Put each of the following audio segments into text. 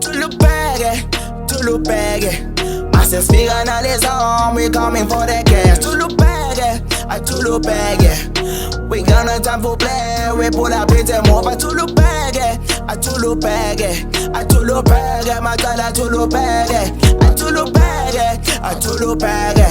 Tulubenge, Tulubenge. Masses figure now this on, we coming for the cash. Tulubenge, Tulubenge. We gonna time for play, we pull up it and move. Tulubenge, Tulubenge, Tulubenge. My God, Tulubenge, Tulubenge, Tulubenge,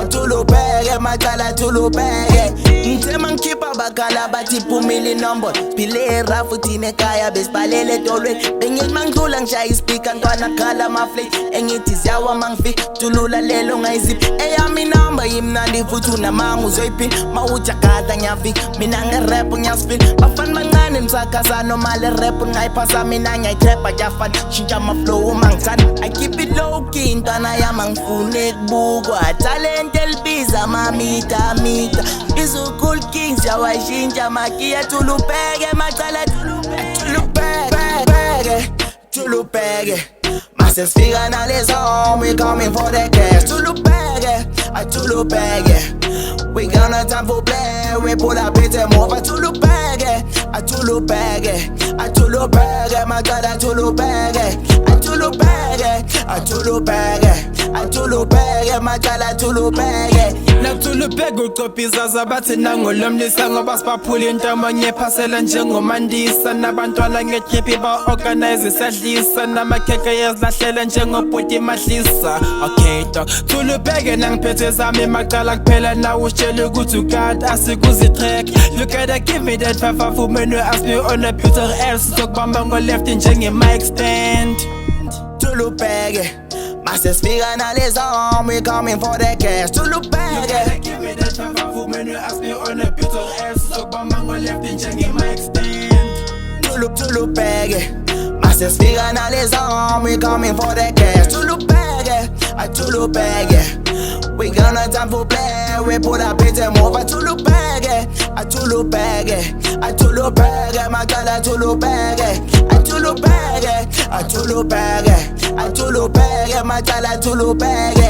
Tulubenge. My God, Tulubenge. Nteman kipa bakala bati pumili number. Pile rafutine kaya besbalele dolwe. Bengit mangdulang siya ispikan to anakala mafli. Engitis yawa mangfi tulula lelo ngaizip. Eya mi number imnandi futu na mangu zoipin. Maucha kata nyafi minanga repo nyaspin. Mafan mangani msakazano male repo ngaipasa minanga itepa jafan. Shinja maflow mangsan. I keep it low key intana ya mangfunek bugwa. Talentel biza mamita mita. Cool kings, ya washinja makia tulubenge, machala tulubenge. Masses figure now this home, we coming for the cash. Tulubenge, we gonna time for play, we pull up it and move. Tulubenge, my God, tulubenge, my God, tulubenge. Na tulubenge uqophiza zabathi nangolomlisa ngoba sibaphula intamanye phasela njengomandisa nabantwana ngekhephi ba-organize isadlisa namakhekhe yezilahlela njengobhuti mahlisa. Okay dog, tulubenge nangiphethe zami macala kuphela nawe usitshele ukuthi ukade asikuzitrack. You gotta give me that 5 when you ask me on a Peter else sokubamba ngo-left njenge-mic stand. Tulubenge, masses figure now this on, we coming for the cash. Tulubenge, give me that 5 when you ask me on a Peter else sokubamba ngo-left njenge-mic stand. Tulubenge, masses figure now this on, we coming for the cash. Tulubenge, we gonna time for play, we pull up it and move. Tulubenge, my God, tulubenge, my God, tulubenge.